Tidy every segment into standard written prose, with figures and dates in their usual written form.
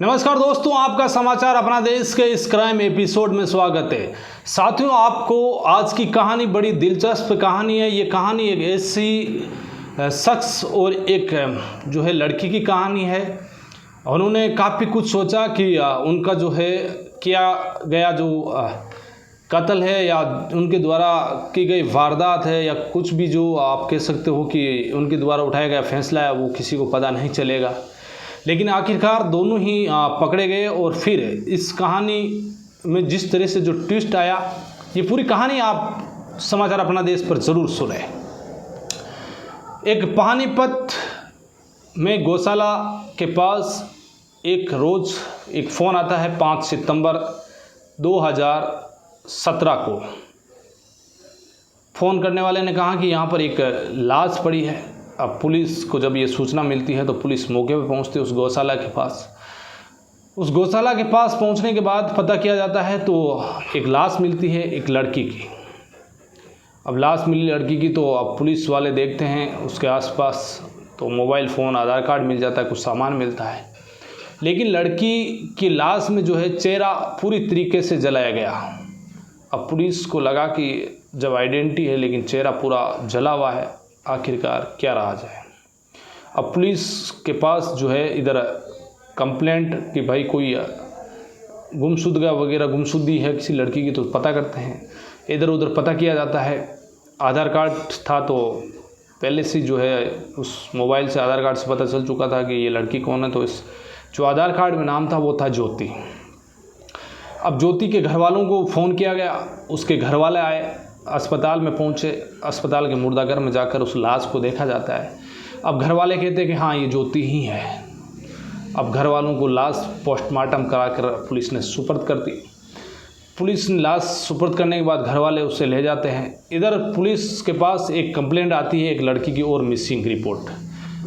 नमस्कार दोस्तों, आपका समाचार अपना देश के इस क्राइम एपिसोड में स्वागत है। साथियों, आपको आज की कहानी बड़ी दिलचस्प कहानी है। ये कहानी एक ऐसी शख्स और एक जो है लड़की की कहानी है। उन्होंने काफ़ी कुछ सोचा कि उनका जो है किया गया जो कत्ल है या उनके द्वारा की गई वारदात है या कुछ भी जो आप कह सकते हो कि उनके द्वारा उठाया गया फैसला है वो किसी को पता नहीं चलेगा। लेकिन आखिरकार दोनों ही पकड़े गए और फिर इस कहानी में जिस तरह से जो ट्विस्ट आया, ये पूरी कहानी आप समाचार अपना देश पर ज़रूर सुने। एक पानीपत में गौशाला के पास एक रोज़ एक फ़ोन आता है 5 सितंबर 2017 को। फ़ोन करने वाले ने कहा कि यहाँ पर एक लाश पड़ी है। अब पुलिस को जब ये सूचना मिलती है तो पुलिस मौके पर पहुँचती है उस गौशाला के पास। उस गौशाला के पास पहुँचने के बाद पता किया जाता है तो एक लाश मिलती है एक लड़की की। अब लाश मिली लड़की की तो अब पुलिस वाले देखते हैं उसके आसपास तो मोबाइल फ़ोन, आधार कार्ड मिल जाता है, कुछ सामान मिलता है। लेकिन लड़की की लाश में जो है चेहरा पूरी तरीके से जलाया गया। अब पुलिस को लगा कि जब आइडेंटिटी है लेकिन चेहरा पूरा जला हुआ है, आखिरकार क्या राज है। अब पुलिस के पास जो है इधर कंप्लेंट कि भाई कोई गुमशुदगा वगैरह गुमशुदगी है किसी लड़की की, तो पता करते हैं। इधर उधर पता किया जाता है। आधार कार्ड था तो पहले से जो है उस मोबाइल से आधार कार्ड से पता चल चुका था कि ये लड़की कौन है। तो इस जो आधार कार्ड में नाम था वो था ज्योति। अब ज्योति के घर वालों को फ़ोन किया गया, उसके घर वाले आए, अस्पताल में पहुंचे। अस्पताल के मुर्दाघर में जाकर उस लाश को देखा जाता है। अब घर वाले कहते हैं कि हाँ ये ज्योति ही है। अब घर वालों को लाश पोस्टमार्टम कराकर पुलिस ने सुपर्द कर दी। पुलिस ने लाश सुपर्द करने के बाद घर वाले उसे ले जाते हैं। इधर पुलिस के पास एक कंप्लेंट आती है एक लड़की की और मिसिंग रिपोर्ट,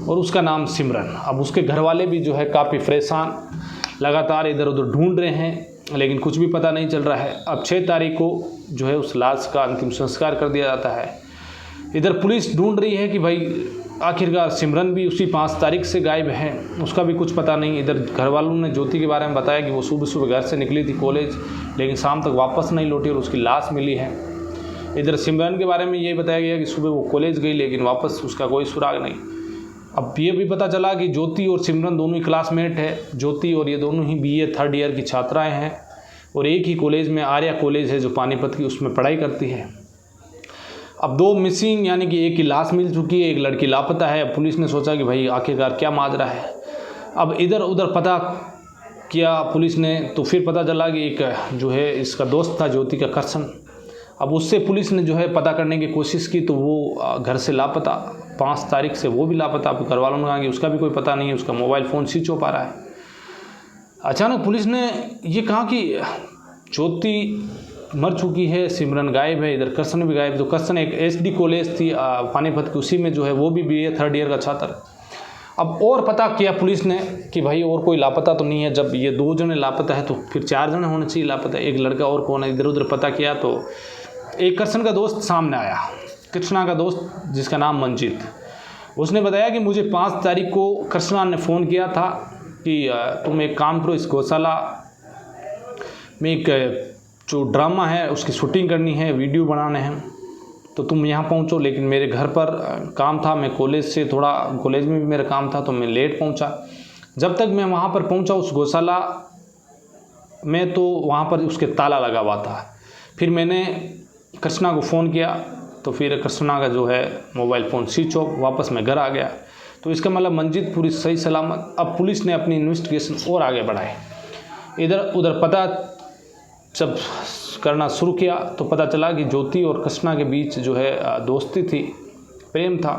और उसका नाम सिमरन। अब उसके घर वाले भी जो है काफ़ी परेशान, लगातार इधर उधर ढूंढ रहे हैं लेकिन कुछ भी पता नहीं चल रहा है। अब 6 तारीख को जो है उस लाश का अंतिम संस्कार कर दिया जाता है। इधर पुलिस ढूंढ रही है कि भाई आखिरकार सिमरन भी उसी 5 तारीख से गायब है, उसका भी कुछ पता नहीं। इधर घर वालों ने ज्योति के बारे में बताया कि वो सुबह सुबह घर से निकली थी कॉलेज, लेकिन शाम तक वापस नहीं लौटी और उसकी लाश मिली है। इधर सिमरन के बारे में ये बताया गया कि सुबह वो कॉलेज गई लेकिन वापस उसका कोई सुराग नहीं। अब ये भी पता चला कि ज्योति और सिमरन दोनों ही क्लासमेट है। ज्योति और ये दोनों ही BA 3rd ईयर की छात्राएं हैं और एक ही कॉलेज में आर्या कॉलेज है जो पानीपत की, उसमें पढ़ाई करती है। अब 2 मिसिंग यानी कि एक की लाश मिल चुकी है, एक लड़की लापता है। पुलिस ने सोचा कि भाई आखिरकार क्या माजरा है। अब इधर उधर पता किया पुलिस ने तो फिर पता चला कि एक जो है इसका दोस्त था ज्योति का, करसन। अब उससे पुलिस ने जो है पता करने की कोशिश की तो वो घर से लापता, 5 तारीख से वो भी लापता। अब घर वालों ने कहा कि उसका भी कोई पता नहीं है, उसका मोबाइल फ़ोन स्विच ऑफ आ रहा है। अचानक पुलिस ने ये कहा कि ज्योति मर चुकी है, सिमरन गायब है, इधर करसन भी गायब। तो करसन एक SD कॉलेज थी पानीपत की, उसी में जो है वो भी BA 3rd ईयर का छात्र। अब और पता किया पुलिस ने कि भाई और कोई लापता तो नहीं है। जब ये 2 जने लापता है तो फिर 4 जने होने चाहिए लापता, एक लड़का और कौन है। इधर उधर पता किया तो एक करसन का दोस्त सामने आया, कृष्णा का दोस्त जिसका नाम मंजीत। उसने बताया कि मुझे 5 तारीख को कृष्णा ने फ़ोन किया था कि तुम एक काम करो, इस गौशाला में एक जो ड्रामा है उसकी शूटिंग करनी है, वीडियो बनाने हैं, तो तुम यहाँ पहुँचो। लेकिन मेरे घर पर काम था, मैं कॉलेज में भी मेरा काम था तो मैं लेट पहुँचा। जब तक मैं वहाँ पर पहुँचा उस गौशाला में तो वहाँ पर उसके ताला लगा हुआ था। फिर मैंने कृष्णा को फ़ोन किया तो फिर कृष्णा का जो है मोबाइल फ़ोन स्विच ऑफ, वापस मैं घर आ गया। तो इसका मतलब मंजीत पूरी सही सलामत। अब पुलिस ने अपनी इन्वेस्टिगेशन और आगे बढ़ाई, इधर उधर पता जब करना शुरू किया तो पता चला कि ज्योति और कृष्णा के बीच जो है दोस्ती थी, प्रेम था।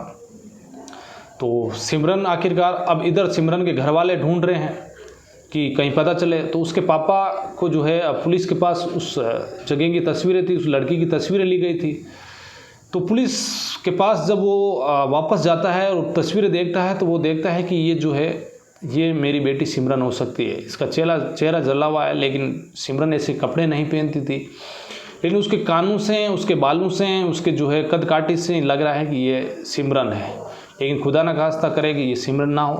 तो सिमरन आखिरकार, अब इधर सिमरन के घर वाले ढूंढ रहे हैं कि कहीं पता चले। तो उसके पापा को जो है पुलिस के पास उस जगह की तस्वीरें थी, उस लड़की की तस्वीरें ली गई थी। तो पुलिस के पास जब वो वापस जाता है और तस्वीरें देखता है तो वो देखता है कि ये जो है ये मेरी बेटी सिमरन हो सकती है। इसका चेहरा जला हुआ है लेकिन सिमरन ऐसे कपड़े नहीं पहनती थी, लेकिन उसके कानों से, उसके बालों से, उसके जो है कद काठी से लग रहा है कि ये सिमरन है। लेकिन खुदा न खास्ता करे कि ये सिमरन ना हो।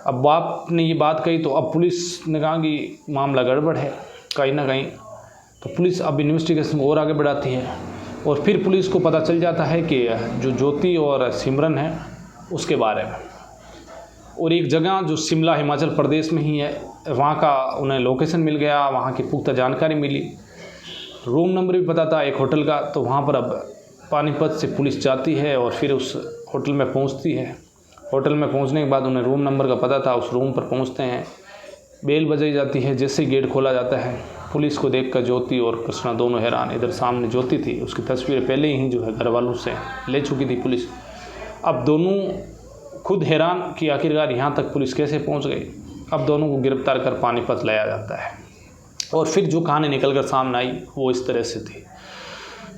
अब बाप ने ये बात कही तो अब पुलिस ने कहा कि मामला गड़बड़ है कहीं ना कहीं, तो पुलिस अब इन्वेस्टिगेशन और आगे बढ़ाती है और फिर पुलिस को पता चल जाता है कि जो ज्योति और सिमरन है उसके बारे में, और एक जगह जो शिमला हिमाचल प्रदेश में ही है वहाँ का उन्हें लोकेशन मिल गया, वहाँ की पुख्ता जानकारी मिली, रूम नंबर भी पता था एक होटल का। तो वहाँ पर अब पानीपत से पुलिस जाती है और फिर उस होटल में पहुँचती है। होटल में पहुँचने के बाद उन्हें रूम नंबर का पता था, उस रूम पर पहुँचते हैं, बेल बजाई जाती है। जैसे ही गेट खोला जाता है पुलिस को देखकर ज्योति और कृष्णा दोनों हैरान। इधर सामने ज्योति थी, उसकी तस्वीर पहले ही जो है घर वालों से ले चुकी थी पुलिस। अब दोनों खुद हैरान कि आखिरकार यहाँ तक पुलिस कैसे पहुँच गई। अब दोनों को गिरफ्तार कर पानीपत लाया जाता है और फिर जो कहानी निकल कर सामने आई वो इस तरह से थी।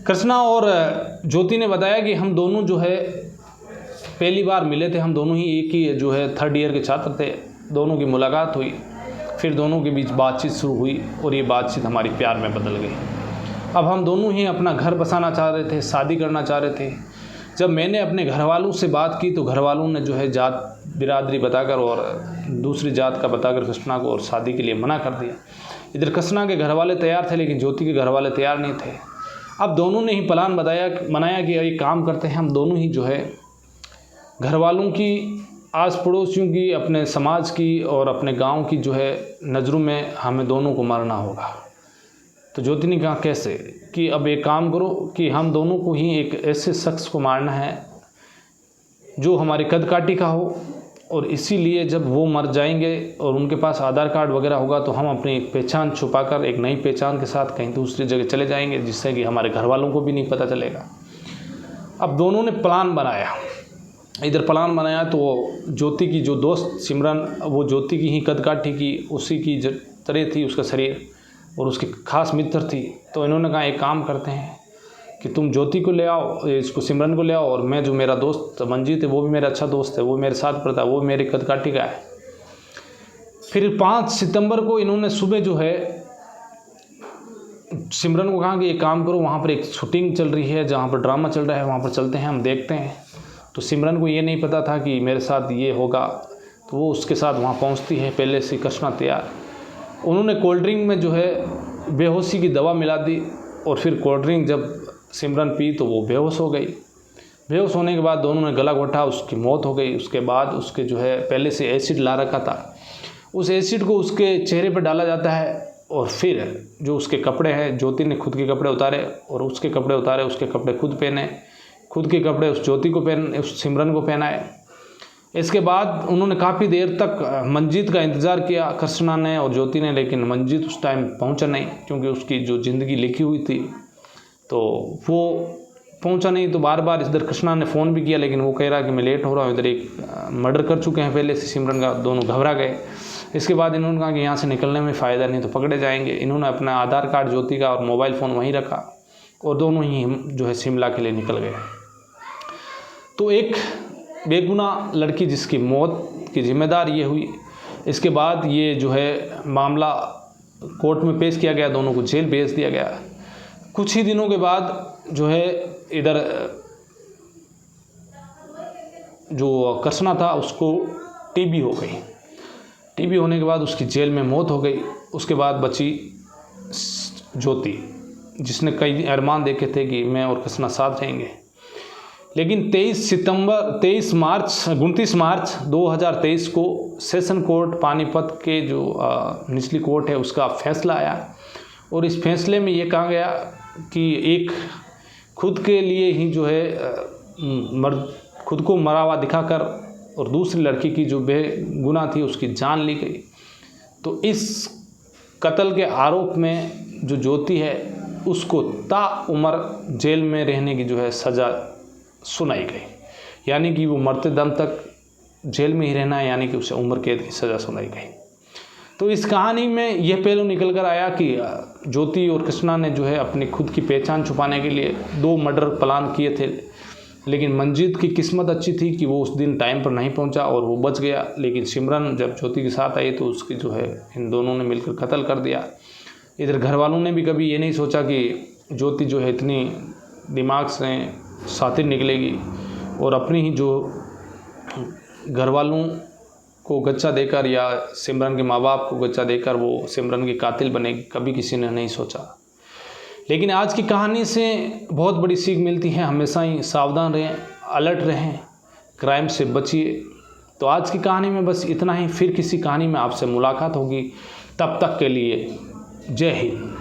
कृष्णा और ज्योति ने बताया कि हम दोनों जो है पहली बार मिले थे, हम दोनों ही एक ही जो है 3rd ईयर के छात्र थे, दोनों की मुलाकात हुई, फिर दोनों के बीच बातचीत शुरू हुई और ये बातचीत हमारी प्यार में बदल गई। अब हम दोनों ही अपना घर बसाना चाह रहे थे, शादी करना चाह रहे थे। जब मैंने अपने घर वालों से बात की तो घर वालों ने जो है जात बिरादरी बताकर और दूसरी जात का बताकर कृष्णा को और शादी के लिए मना कर दिया। इधर कृष्णा के घर वाले तैयार थे लेकिन ज्योति के घर वाले तैयार नहीं थे। अब दोनों ने ही प्लान बनाया कि एक काम करते हैं, हम दोनों ही जो है घर वालों की, आस पड़ोसियों की, अपने समाज की और अपने गांव की जो है नज़रों में हमें दोनों को मारना होगा। तो ज्योति ने कहा कैसे, कि अब एक काम करो कि हम दोनों को ही एक ऐसे शख्स को मारना है जो हमारे कद काठी का हो, और इसीलिए जब वो मर जाएंगे और उनके पास आधार कार्ड वगैरह होगा तो हम अपनी पहचान छुपाकर एक नई पहचान के साथ कहीं दूसरी जगह चले जाएंगे, जिससे कि हमारे घर वालों को भी नहीं पता चलेगा। अब दोनों ने प्लान बनाया। इधर प्लान बनाया तो ज्योति की जो दोस्त सिमरन, वो ज्योति की ही कद काठी की, उसी की तरह थी उसका शरीर और उसकी खास मित्र थी। तो इन्होंने कहा एक काम करते हैं कि तुम ज्योति को ले आओ, इसको सिमरन को ले आओ, और मैं जो मेरा दोस्त मंजीत है वो भी मेरा अच्छा दोस्त है, वो मेरे साथ पढ़ता है, वो मेरे कद काठी का है। फिर 5 सितंबर को इन्होंने सुबह जो है सिमरन को कहा कि एक काम करो, वहाँ पर एक शूटिंग चल रही है, जहाँ पर ड्रामा चल रहा है, वहाँ पर चलते हैं, हम देखते हैं। तो सिमरन को ये नहीं पता था कि मेरे साथ ये होगा, तो वो उसके साथ वहाँ पहुँचती है, पहले से कृष्णा तैयार। उन्होंने कोल्ड ड्रिंक में जो है बेहोशी की दवा मिला दी और फिर कोल्ड ड्रिंक जब सिमरन पी तो वो बेहोश हो गई। बेहोश होने के बाद दोनों ने गला घोटा, उसकी मौत हो गई। उसके बाद उसके जो है पहले से एसिड ला रखा था, उस एसिड को उसके चेहरे पर डाला जाता है और फिर जो उसके कपड़े हैं, ज्योति ने खुद के कपड़े उतारे और उसके कपड़े उतारे, उसके कपड़े खुद पहने, खुद के कपड़े उस ज्योति को उस सिमरन को पहनाए। इसके बाद उन्होंने काफ़ी देर तक मंजीत का इंतज़ार किया, कृष्णा ने और ज्योति ने, लेकिन मंजीत उस टाइम पहुंचा नहीं, क्योंकि उसकी जो ज़िंदगी लिखी हुई थी तो वो पहुंचा नहीं। तो बार बार इधर कृष्णा ने फ़ोन भी किया, लेकिन वो कह रहा कि मैं लेट हो रहा हूँ, इधर एक मर्डर कर चुके हैं पहले से सिमरन का। दोनों घबरा गए। इसके बाद इन्होंने कहा कि यहाँ से निकलने में फ़ायदा नहीं, तो पकड़े जाएंगे। इन्होंने अपना आधार कार्ड ज्योति का और मोबाइल फ़ोन वहीं रखा और दोनों ही जो है शिमला के लिए निकल गए। तो एक बेगुनाह लड़की जिसकी मौत की जिम्मेदार ये हुई। इसके बाद ये जो है मामला कोर्ट में पेश किया गया, दोनों को जेल भेज दिया गया। कुछ ही दिनों के बाद जो है इधर जो कृष्णा था उसको टीबी हो गई। टीबी होने के बाद उसकी जेल में मौत हो गई। उसके बाद बची ज्योति, जिसने कई अरमान देखे थे कि मैं और कृष्णा साथ रहेंगे। लेकिन 29 मार्च 2023 को सेशन कोर्ट पानीपत के जो निचली कोर्ट है उसका फैसला आया और इस फैसले में ये कहा गया कि एक खुद के लिए ही जो है खुद को मरा हुआ दिखाकर और दूसरी लड़की की जो बेगुनाह थी उसकी जान ली गई। तो इस कत्ल के आरोप में जो ज्योति है उसको ताउम्र जेल में रहने की जो है सज़ा सुनाई गई, यानी कि वो मरते दम तक जेल में ही रहना है, यानी कि उसे उम्र कैद की सज़ा सुनाई गई। तो इस कहानी में यह पहलू निकल कर आया कि ज्योति और कृष्णा ने जो है अपनी खुद की पहचान छुपाने के लिए 2 मर्डर प्लान किए थे, लेकिन मंजीत की किस्मत अच्छी थी कि वो उस दिन टाइम पर नहीं पहुंचा और वो बच गया। लेकिन सिमरन जब ज्योति के साथ आई तो उसकी जो है इन दोनों ने मिलकर कत्ल कर दिया। इधर घर वालों ने भी कभी ये नहीं सोचा कि ज्योति जो है इतनी दिमाग से शातिर निकलेगी और अपनी ही जो घर वालों को गच्चा देकर या सिमरन के माँ बाप को गच्चा देकर वो सिमरन की कातिल बनेगी, कभी किसी ने नहीं सोचा। लेकिन आज की कहानी से बहुत बड़ी सीख मिलती है, हमेशा ही सावधान रहें, अलर्ट रहें, क्राइम से बचिए। तो आज की कहानी में बस इतना ही, फिर किसी कहानी में आपसे मुलाकात होगी। तब तक के लिए जय हिंद।